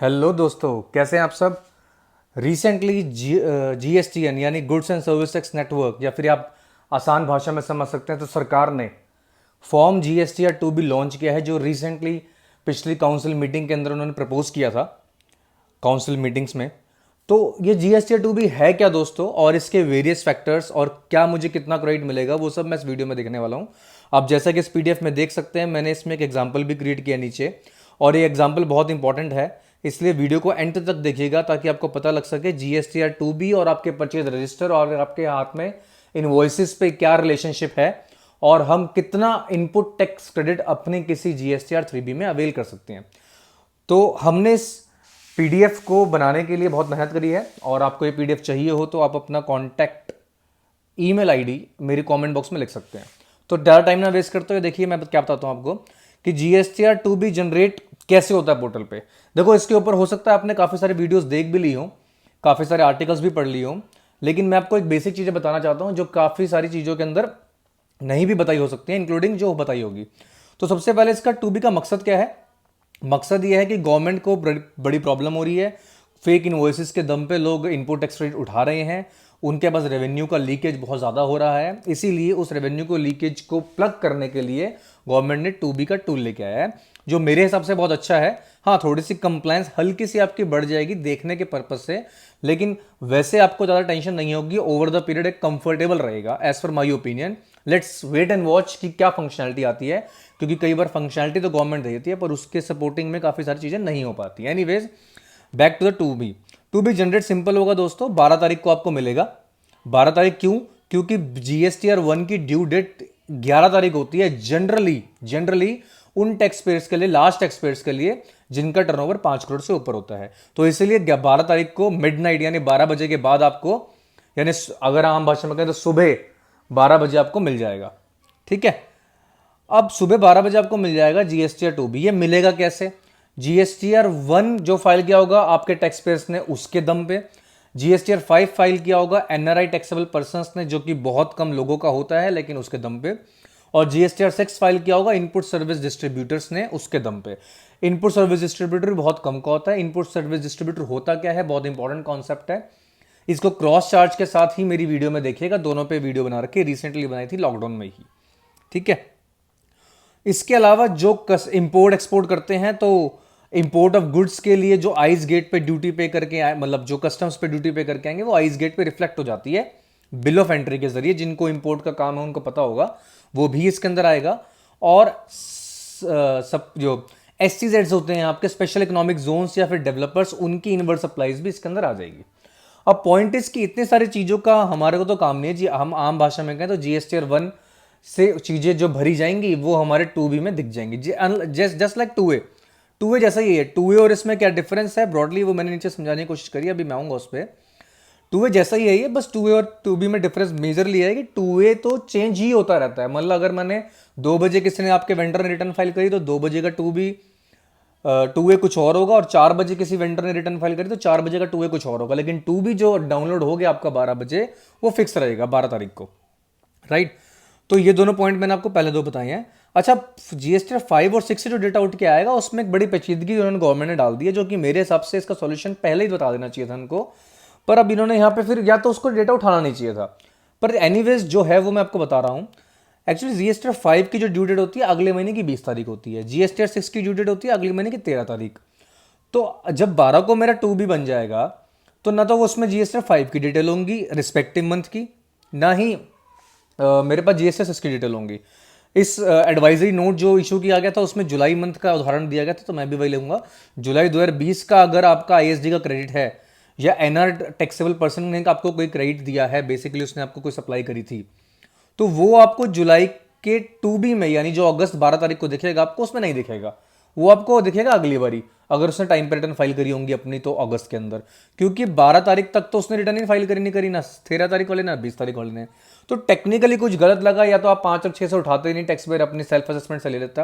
Hello दोस्तों, कैसे हैं आप सब। रिसेंटली जीएसटीएन यानी goods and service tax network, या फिर आप आसान भाषा में समझ सकते हैं तो सरकार ने फॉर्म जीएसटीआर 2 भी लॉन्च किया है, जो रिसेंटली पिछली काउंसिल मीटिंग के अंदर उन्होंने प्रपोज किया था काउंसिल मीटिंग्स में। तो ये जीएसटीआर 2 भी है क्या दोस्तों, और इसके वेरियस फैक्टर्स और क्या मुझे कितना क्रेडिट मिलेगा, वो सब मैं इस वीडियो में देखने वाला हूँ। आप जैसा कि इस पीडीएफ में देख सकते हैं, मैंने इसमें एक एग्जाम्पल भी क्रिएट किया नीचे, और ये एग्जाम्पल बहुत इंपॉर्टेंट है, इसलिए वीडियो को एंड तक देखिएगा ताकि आपको पता लग सके जीएसटीआर 2 भी और आपके परचेज रजिस्टर और आपके हाथ में इनवॉइसेस पे क्या रिलेशनशिप है, और हम कितना इनपुट टैक्स क्रेडिट अपने किसी जीएसटीआर 3B में अवेल कर सकते हैं। तो हमने इस पीडीएफ को बनाने के लिए बहुत मेहनत करी है, और आपको ये पीडीएफ चाहिए हो तो आप अपना कॉन्टैक्ट ईमेल आईडी मेरे कमेंट बॉक्स में लिख सकते हैं। तो ज़्यादा टाइम ना वेस्ट करते हुए देखिए मैं क्या बताता हूँ आपको कि जीएसटीआर 2 भी जनरेट कैसे होता है पोर्टल पे। देखो, इसके ऊपर हो सकता है आपने काफ़ी सारे वीडियोस देख भी ली हो, काफ़ी सारे आर्टिकल्स भी पढ़ ली हो, लेकिन मैं आपको एक बेसिक चीज़ें बताना चाहता हूँ जो काफ़ी सारी चीज़ों के अंदर नहीं भी बताई हो सकती हैं, इंक्लूडिंग जो बताई होगी। तो सबसे पहले इसका 2B का मकसद क्या है। मकसद यह है कि गवर्नमेंट को बड़ी प्रॉब्लम हो रही है, फेक इनवॉइसेस के दम पे लोग इनपुट टैक्स क्रेडिट उठा रहे हैं, उनके पास रेवेन्यू का लीकेज बहुत ज़्यादा हो रहा है। इसीलिए उस रेवेन्यू को लीकेज को प्लग करने के लिए गवर्नमेंट ने 2B का टूल लेके आया है, जो मेरे हिसाब से बहुत अच्छा है। हाँ, थोड़ी सी कंप्लायंस हल्की सी आपकी बढ़ जाएगी देखने के पर्पज से, लेकिन वैसे आपको ज़्यादा टेंशन नहीं होगी, ओवर द पीरियड एक कंफर्टेबल रहेगा as per my opinion. Let's wait and watch कि क्या फंक्शनैलिटी आती है, क्योंकि कई बार फंक्शनैलिटी तो गवर्नमेंट दे देती है पर उसके सपोर्टिंग में काफ़ी सारी चीज़ें नहीं हो पाती। Anyways, back to the 2B। 2B generate simple होगा दोस्तों, 12 तारीख को आपको मिलेगा। 12 तारीख क्यों? क्योंकि जीएसटीआर 1 की ड्यू डेट 11 तारीख होती है जनरली उन टैक्स पेयर्स के लिए, लास्ट टैक्स पेयर्स के लिए जिनका टर्नओवर 5 करोड़ से ऊपर होता है। तो इसलिए 12 तारीख को मिडनाइट यानी 12 बजे के बाद आपको, यानी अगर आम भाषा में कहें तो सुबह 12 बजे आपको मिल जाएगा। ठीक है, अब सुबह 12 बजे आपको मिल जाएगा जीएसटीआर 2B। ये मिलेगा कैसे? जीएसटीआर 1 जो फाइल किया होगा आपके टैक्स पेयर्स ने, उसके दम पे। जीएसटीआर 5 फाइल किया होगा एनआरआई टैक्सेबल पर्सन्स ने, जो कि बहुत कम लोगों का होता है लेकिन उसके दम पे। और जीएसटीआर 6 फाइल किया होगा इनपुट सर्विस डिस्ट्रीब्यूटर्स ने, उसके दम पे। इनपुट सर्विस डिस्ट्रीब्यूटर बहुत कम का होता है। इनपुट सर्विस डिस्ट्रीब्यूटर होता क्या है, बहुत इंपॉर्टेंट कॉन्सेप्ट है। इसको क्रॉस चार्ज के साथ ही मेरी वीडियो में देखिएगा, दोनों पे वीडियो बना रखी, रिसेंटली बनाई थी लॉकडाउन में ही। ठीक है, इसके अलावा जो इंपोर्ट एक्सपोर्ट करते हैं, तो इंपोर्ट ऑफ गुड्स के लिए जो आइस गेट पे ड्यूटी पे करके आए, मतलब जो कस्टम्स पे ड्यूटी पे करके आएंगे, वो आइस गेट पे रिफ्लेक्ट हो जाती है बिल ऑफ एंट्री के जरिए। जिनको इंपोर्ट का काम है उनको पता होगा, वो भी इसके अंदर आएगा। और सब जो SEZs होते हैं आपके, स्पेशल इकोनॉमिक जोन्स या फिर डेवलपर्स, उनकी इनवर्ड सप्लाईज भी इसके अंदर आ जाएगी। अब पॉइंट इज कि इतने सारी चीजों का हमारे को तो काम नहीं है जी। हम आम भाषा में कहें तो जीएसटीआर 1 से चीजें जो भरी जाएंगी वो हमारे 2B में दिख जाएंगी, जस्ट लाइक 2A जैसा ही है। 2A और इसमें क्या डिफरेंस है ब्रॉडली, वो मैंने नीचे समझाने की कोशिश करी, अभी मैं आऊंगा उस पर। 2A जैसा ही है ये, बस 2A और 2B में डिफरेंस मेजरली है कि 2A तो चेंज ही होता रहता है। मतलब अगर मैंने 2 बजे किसी ने आपके वेंडर ने रिटर्न फाइल करी तो 2 बजे का 2A कुछ और होगा, और 4 बजे किसी वेंडर ने रिटर्न फाइल करी तो 4 बजे का 2A कुछ और होगा। लेकिन 2B जो डाउनलोड हो गया आपका 12 बजे, वो फिक्स रहेगा 12 तारीख को, राइट। तो ये दोनों पॉइंट मैंने आपको पहले 2 बताए हैं। अच्छा, जीएसटीआर 5 और 6 से जो डेटा आउट के आएगा उसमें एक बड़ी पेचीदगी उन्होंने गवर्नमेंट ने डाल दी है, जो कि मेरे हिसाब से इसका सॉल्यूशन पहले ही बता देना चाहिए था उनको, पर अब इन्होंने यहाँ पे फिर या तो उसको डेटा उठाना नहीं चाहिए था। पर एनीवेज जो है वो मैं आपको बता रहा हूँ। एक्चुअली जीएसटीआर 5 की जो ड्यू डेट होती है अगले महीने की 20 तारीख होती है। जीएसटीआर 6 की ड्यू डेट होती है अगले महीने की 13 तारीख। तो जब 12 को मेरा 2B बन जाएगा तो ना तो उसमें जीएसटीआर 5 की डिटेल होंगी रिस्पेक्टिव मंथ की, ना ही मेरे पास जीएसटीआर 6 की डिटेल होंगी। इस एडवाइजरी नोट जो इशू किया गया था उसमें जुलाई मंथ का उदाहरण दिया गया था, तो मैं भी वही लूंगा। जुलाई 2020 का अगर आपका आईएसडी का क्रेडिट है, या एनआर टैक्सेबल पर्सन ने आपको कोई क्रेडिट दिया है, बेसिकली उसने आपको कोई सप्लाई करी थी, तो वो आपको जुलाई के 2B में, यानी जो अगस्त 12 तारीख को दिखेगा आपको, उसमें नहीं दिखेगा। वो आपको दिखेगा अगली बारी, अगर उसने टाइम पे रिटर्न फाइल करी होंगी अपनी तो अगस्त के अंदर, क्योंकि 12 तारीख तक तो उसने रिटर्न ही फाइल करी नहीं करी ना 13 तारीख वाले ना 20 तारीख वाले ने। तो टेक्निकली कुछ गलत लगा, या तो आप 5 और 6 से उठाते ही नहीं, टैक्स पेयर अपनी सेल्फ असेसमेंट से ले लेता।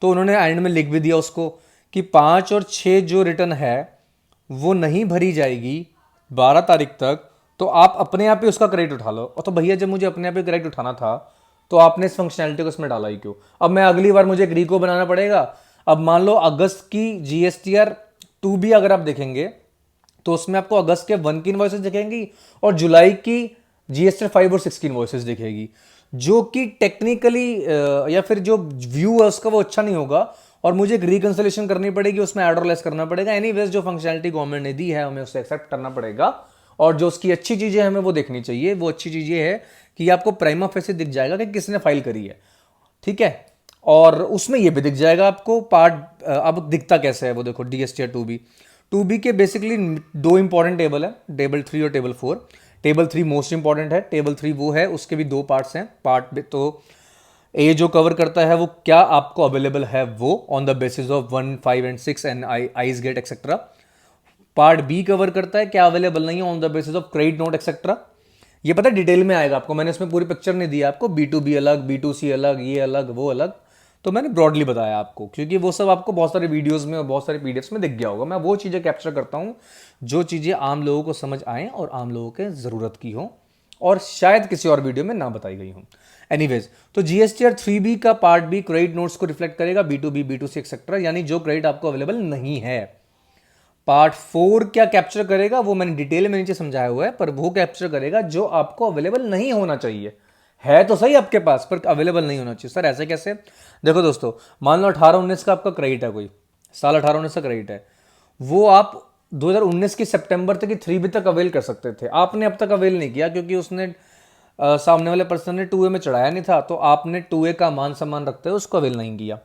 तो उन्होंने एंड में लिख भी दिया उसको कि 5 और 6 जो रिटर्न है वो नहीं भरी जाएगी 12 तारीख तक, तो आप अपने आप ही उसका क्रेडिट उठा लो। और तो भैया, जब मुझे अपने आप ही क्रेडिट उठाना था तो आपने इस फंक्शनैलिटी को इसमें डाला ही क्यों? अब मैं अगली बार मुझे एक रिको बनाना पड़ेगा। अब मान लो अगस्त की जीएसटीआर टू बी अगर आप देखेंगे तो उसमें आपको अगस्त के 1 की इनवॉइसेस दिखेंगी और जुलाई की जीएसटी 5 और 6 की इनवॉइसेस दिखेगी, जो कि टेक्निकली या फिर जो व्यू है उसका वो अच्छा नहीं होगा और मुझे एक रिकंसिलेशन करनी पड़ेगी, उसमें ऐड और लेस करना पड़ेगा। एनीवेज जो फंक्शनैलिटी गवर्नमेंट ने दी है हमें उसे एक्सेप्ट करना पड़ेगा और जो उसकी अच्छी चीजें हमें वो देखनी चाहिए। वो अच्छी चीज ये है कि आपको प्राइमा फेसी दिख जाएगा कि किसने फाइल करी है, ठीक है। और उसमें ये भी दिख जाएगा आपको पार्ट, अब दिखता कैसे है वो देखो, डीएसटी या टू बी के बेसिकली दो इंपॉर्टेंट टेबल है, टेबल 3 और टेबल 4। टेबल 3 मोस्ट इंपॉर्टेंट है, टेबल 3 वो है, उसके भी दो पार्ट्स हैं। पार्ट तो ए जो कवर करता है वो क्या आपको अवेलेबल है वो on the basis of 1, 5 and 6 and ICEGATE etcetera. Part B cover करता है क्या अवेलेबल नहीं है on the basis of credit note etcetera. ये पता है डिटेल में आएगा आपको, मैंने इसमें पूरी पिक्चर नहीं दी आपको, B2B अलग, B2C अलग, ये अलग वो अलग, तो मैंने ब्रॉडली बताया आपको क्योंकि वो सब आपको बहुत सारे वीडियोस में और बहुत सारे पीडीएफ्स में दिख गया होगा। मैं वो चीज़ें कैप्चर करता हूँ जो चीज़ें आम लोगों को समझ आए और आम लोगों के ज़रूरत की हो और शायद किसी और वीडियो में ना बताई गई हो। एनीवेज, तो जीएसटीआर 3B का पार्ट बी क्रेडिट नोट्स को रिफ्लेक्ट करेगा, B2B, B2C एक्सेट्रा, यानी जो क्रेडिट आपको अवेलेबल नहीं है। पार्ट 4 क्या कैप्चर करेगा वो मैंने डिटेल में नीचे समझाया हुआ है, पर वो कैप्चर करेगा जो आपको अवेलेबल नहीं होना चाहिए। है तो सही आपके पास पर अवेलेबल नहीं होना चाहिए। सर ऐसे कैसे? देखो दोस्तों, मान लो 18-19 का आपका क्रेडिट है, कोई साल 18-19 का क्रेडिट है, वो आप 2019 की सितंबर तक की 3B तक अवेल कर सकते थे। आपने अब तक अवेल नहीं किया क्योंकि उसने सामने वाले पर्सन ने 2A में चढ़ाया नहीं था, तो आपने 2A का मान सम्मान रखते हुए उसको अवेल नहीं किया,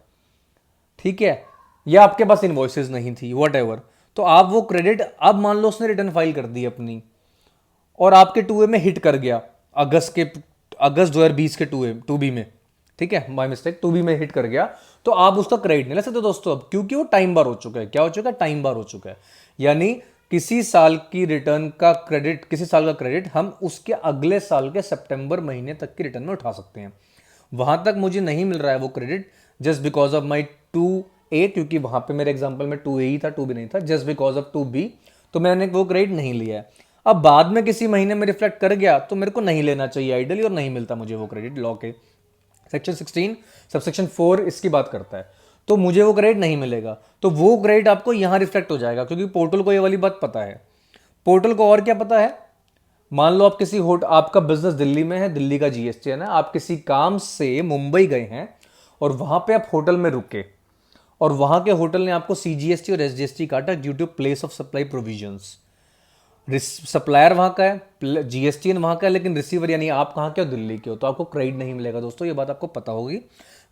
ठीक है, या आपके पास इनवॉइसेस नहीं थी, वट एवर, तो आप वो क्रेडिट, अब मान लो उसने रिटर्न फाइल कर दी अपनी और आपके 2A में हिट कर गया अगस्त 2020 के 2B में, ठीक है, बाय मिस्टेक 2B में हिट कर गया, तो आप उसका क्रेडिट नहीं ले सकते दोस्तों अब, क्योंकि वो टाइम बार हो चुका है। क्या हो चुका है? टाइम बार हो चुका है। यानी किसी साल की रिटर्न का क्रेडिट, किसी साल का क्रेडिट हम उसके अगले साल के सितंबर महीने तक की रिटर्न में उठा सकते हैं। वहां तक मुझे नहीं मिल रहा है वो credit just because of my 2A, क्योंकि वहां पे मेरे एग्जाम्पल में 2A ही था, 2B नहीं था, जस्ट बिकॉज ऑफ 2B, तो मैंने वो क्रेडिट नहीं लिया है। अब बाद में किसी महीने में रिफ्लेक्ट कर गया तो मेरे को नहीं लेना चाहिए आइडली, और नहीं मिलता मुझे वो क्रेडिट। लॉ के सेक्शन 16 सबसेक्शन 4 इसकी बात करता है, तो मुझे वो क्रेडिट नहीं मिलेगा। तो वो क्रेडिट आपको यहां रिफ्लेक्ट हो जाएगा, क्योंकि पोर्टल को ये वाली बात पता है। पोर्टल को और क्या पता है? मान लो आप किसी आपका बिजनेस दिल्ली में है, दिल्ली का जीएसटी है ना, आप किसी काम से मुंबई गए हैं और वहां पे आप होटल में रुके और वहां के होटल ने आपको सीजीएसटी और एसजीएसटी काटा due to place of supply provisions. Supplier वहां का है, जीएसटी वहां का है, लेकिन रिसीवर यानी आप कहां के हो? दिल्ली के हो, तो आपको क्रेडिट नहीं मिलेगा दोस्तों। ये बात आपको पता होगी।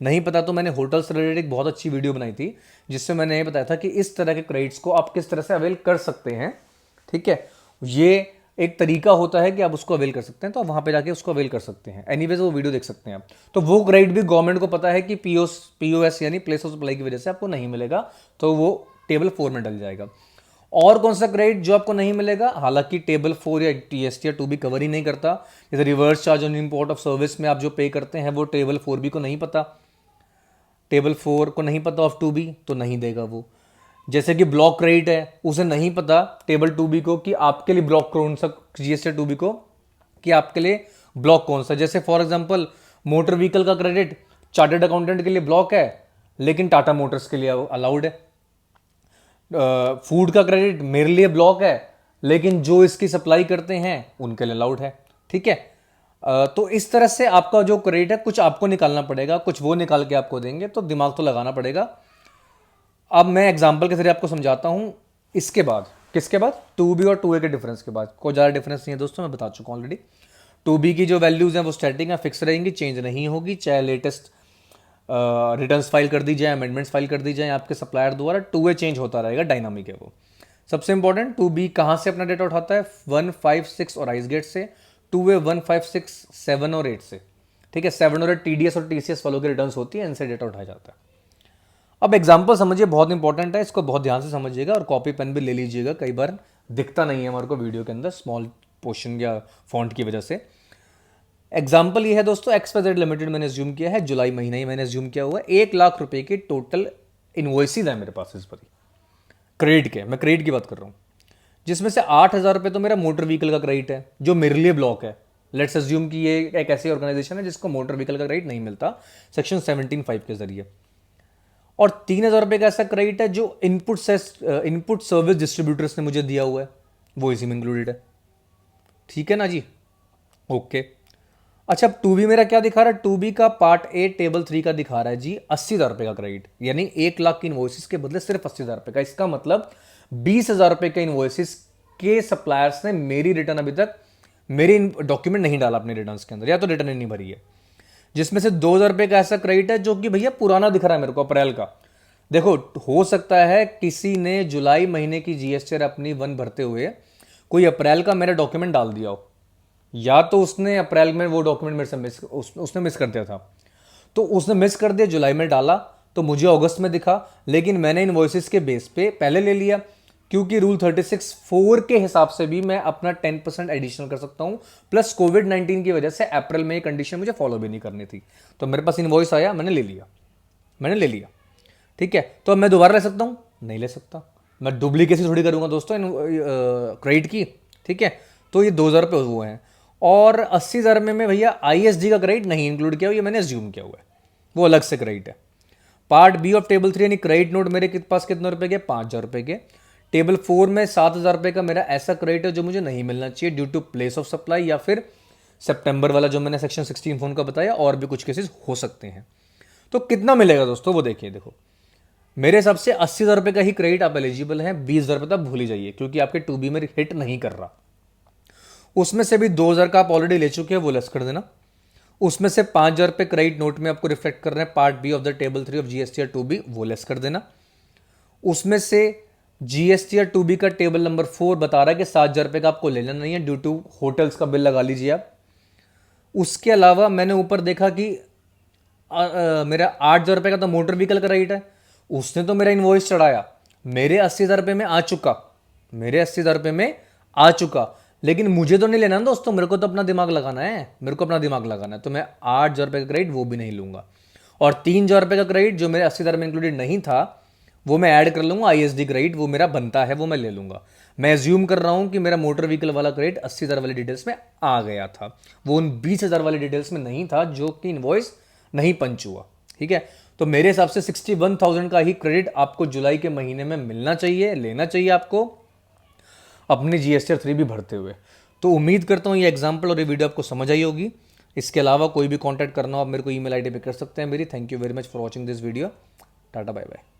नहीं पता तो मैंने होटल से रिलेटेड एक बहुत अच्छी वीडियो बनाई थी जिससे मैंने ये बताया था कि इस तरह के क्रेडिट्स को आप किस तरह से अवेल कर सकते हैं, ठीक है। ये एक तरीका होता है कि आप उसको अवेल कर सकते हैं, तो आप वहां पे जाके उसको अवेल कर सकते हैं। एनीवेज वो वीडियो देख सकते हैं आप। तो वो क्रेडिट भी गवर्नमेंट को पता है कि पीओएस यानी प्लेस ऑफ सप्लाई की वजह से आपको नहीं मिलेगा, तो वो टेबल 4 में डल जाएगा। और कौन सा क्रेडिट जो आपको नहीं मिलेगा? हालांकि टेबल 4 या टीएसटी या 2B कवर ही नहीं करता। जैसे reverse charge on import of service में आप जो पे करते हैं वो टेबल 4B को नहीं पता, टेबल 4 को नहीं पता ऑफ 2B, तो नहीं देगा वो। जैसे कि ब्लॉक क्रेडिट है, उसे नहीं पता टेबल 2B को कि आपके लिए ब्लॉक कौन सा, जीएसटी 2B को कि आपके लिए ब्लॉक कौन सा। जैसे फॉर एग्जांपल मोटर व्हीकल का क्रेडिट चार्टर्ड अकाउंटेंट के लिए ब्लॉक है, लेकिन टाटा मोटर्स के लिए अलाउड है। फूड का क्रेडिट मेरे लिए ब्लॉक है, लेकिन जो इसकी सप्लाई करते हैं उनके लिए अलाउड है, ठीक है। तो इस तरह से आपका जो क्रेडिट है कुछ आपको निकालना पड़ेगा, कुछ वो निकाल के आपको देंगे, तो दिमाग तो लगाना पड़ेगा। अब मैं एग्जांपल के जरिए आपको समझाता हूं। इसके बाद किसके बाद? 2B और 2A के डिफरेंस के बाद। कोई ज़्यादा डिफरेंस नहीं है दोस्तों, मैं बता चुका हूं ऑलरेडी। 2B की जो वैल्यूज हैं वो स्टैटिक है, फिक्स रहेंगी, चेंज नहीं होगी, चाहे लेटेस्ट रिटर्न्स फाइल कर दी जाए, अमेंडमेंट्स फाइल कर दी जाए आपके सप्लायर द्वारा। 2A चेंज होता रहेगा, डायनामिक है वो। सबसे इंपॉर्टेंट, 2B कहां से अपना डेटा उठाता है? 1, 5, 6 और आइस गेट से। 2A 1, 5, 6, 7 और 8 से, ठीक है। 7 और 8 TDS और TCS वालों की रिटर्न्स होती है, इनसे डेटा उठाया जाता है। अब एग्जाम्पल समझिए, बहुत इंपॉर्टेंट है, इसको बहुत ध्यान से समझिएगा और कॉपी पेन भी ले लीजिएगा। कई बार दिखता नहीं है हमारे को वीडियो के अंदर स्मॉल पोर्शन या फॉन्ट की वजह से। एग्जाम्पल ये है दोस्तों, XYZ लिमिटेड मैंने ज्यूम किया है, जुलाई महीना ही मैंने ज्यूम किया हुआ है। 1 लाख रुपए की टोटल इनवॉइसेज है मेरे पास इस पर, क्रेडिट के, मैं क्रेडिट की बात कर रहा हूं, जिसमें से 8,000 रुपए तो मेरा मोटर व्हीकल का क्रेडिट है जो मेरे लिए ब्लॉक है। लेट्स अज्यूम कि ये एक ऐसी ऑर्गेनाइजेशन है जिसको मोटर व्हीकल का क्रेडिट नहीं मिलता सेक्शन 17(5) के जरिए। और 3,000 रुपये का ऐसा क्रेडिट है जो इनपुट सर्विस डिस्ट्रीब्यूटर्स ने मुझे दिया हुआ है, वो इसी में इंक्लूडेड है। ठीक है ना जी, ओके। अच्छा, अब 2B मेरा क्या दिखा रहा है? 2B का पार्ट ए टेबल 3 का दिखा रहा है जी 80,000 रुपये का क्रेडिट, यानी 1 लाख की इन्वॉइसिस के बदले सिर्फ 80,000 रुपये का। इसका मतलब 20,000 रुपये के इन्वॉइसिस के सप्लायर्स ने मेरी रिटर्न अभी तक, मेरी डॉक्यूमेंट नहीं डाला अपने रिटर्न के अंदर, या तो रिटर्न ही नहीं भरी है। जिसमें से 2,000 रुपये का ऐसा क्रेडिट है जो कि भैया पुराना दिख रहा है मेरे को, अप्रैल का। देखो, हो सकता है किसी ने जुलाई महीने की जीएसटी अपनी 1 भरते हुए कोई अप्रैल का मेरा डॉक्यूमेंट डाल दिया हो, या तो उसने अप्रैल में वो डॉक्यूमेंट मेरे से उसने मिस कर दिया था, तो उसने मिस कर दिया, जुलाई में डाला तो मुझे अगस्त में दिखा, लेकिन मैंने इनवॉइसेस के बेस पे पहले ले लिया, क्योंकि रूल 36(4) के हिसाब से भी मैं अपना 10% एडिशनल कर सकता हूं, प्लस कोविड-19 की वजह से अप्रैल में ये कंडीशन मुझे फॉलो भी नहीं करनी थी। तो मेरे पास इनवॉइस आया, मैंने ले लिया। ठीक है, तो अब मैं दोबारा ले सकता हूं? नहीं ले सकता, मैं डुप्लीकेसी थोड़ी करूंगा दोस्तों क्रेडिट की। ठीक है, तो ये 2,000 रुपये हुए हैं, और 80,000 में भैया ISD का क्रेडिट नहीं इंक्लूड किया हुआ, ये मैंने एज्यूम किया हुआ है, वो अलग से क्रेडिट है। पार्ट बी ऑफ टेबल 3 यानी क्रेडिट नोट मेरे पास कितने रुपए के? 5,000 रुपए के। टेबल 4 में 7,000 रुपए का मेरा ऐसा क्रेडिट है जो मुझे नहीं मिलना चाहिए due to place of supply, या फिर सितंबर वाला जो मैंने सेक्शन 16 फोन का बताया, और भी कुछ केसेस हो सकते हैं। तो कितना मिलेगा दोस्तों, वो देखिए। देखो, मेरे हिसाब से 80,000 रुपए का ही क्रेडिट आप एलिजिबल हैं, 20,000 रुपए तक भूल ही जाइए, क्योंकि आपके 2B में हिट नहीं कर रहा। उसमें से भी 2,000 का आप ऑलरेडी ले चुके हैं, वो लेस कर देना। उसमें से 5,000 रुपये क्रेडिट नोट में आपको रिफ्लेक्ट कर रहे हैं part B of the table 3 of GST 2B, वो लेस कर देना। उसमें से जीएसटी 2B का टेबल नंबर 4 बता रहा है कि 7,000 रुपये का आपको लेना नहीं है, ड्यू टू होटल्स का बिल लगा लीजिए आप। उसके अलावा मैंने ऊपर देखा कि मेरा 8,000 रुपये का तो मोटर व्हीकल का क्रेडिट है, उसने तो मेरा इनवॉइस चढ़ाया, मेरे 80,000 रुपये में आ चुका, लेकिन मुझे तो नहीं लेना ना दोस्तों, मेरे को तो अपना दिमाग लगाना है, तो मैं 8,000 रुपये का क्रेडिट वो भी नहीं लूंगा, और 3,000 रुपये का क्रेडिट जो मेरे 80,000 में इंक्लूडेड नहीं था वो मैं ऐड कर लूंगा। ISD क्रेडिट वो मेरा बनता है, वो मैं ले लूंगा। मैं एज्यूम कर रहा हूं कि मेरा मोटर व्हीकल वाला क्रेडिट 80,000 वाली डिटेल्स में आ गया था, वो उन 20,000 वाली डिटेल्स में नहीं था जो कि इनवॉइस नहीं पंच हुआ। ठीक है, तो मेरे हिसाब से 61,000 का ही क्रेडिट आपको जुलाई के महीने में मिलना चाहिए, लेना चाहिए आपको अपनी GST 3 भी भरते हुए। तो उम्मीद करता हूँ ये एग्जाम्पल और ये वीडियो आपको समझ आई होगी। इसके अलावा कोई भी कॉन्टैक्ट करना हो आप मेरे को ईमेल ID पे कर सकते हैं मेरी। Thank you very much for watching this video. Tata bye bye.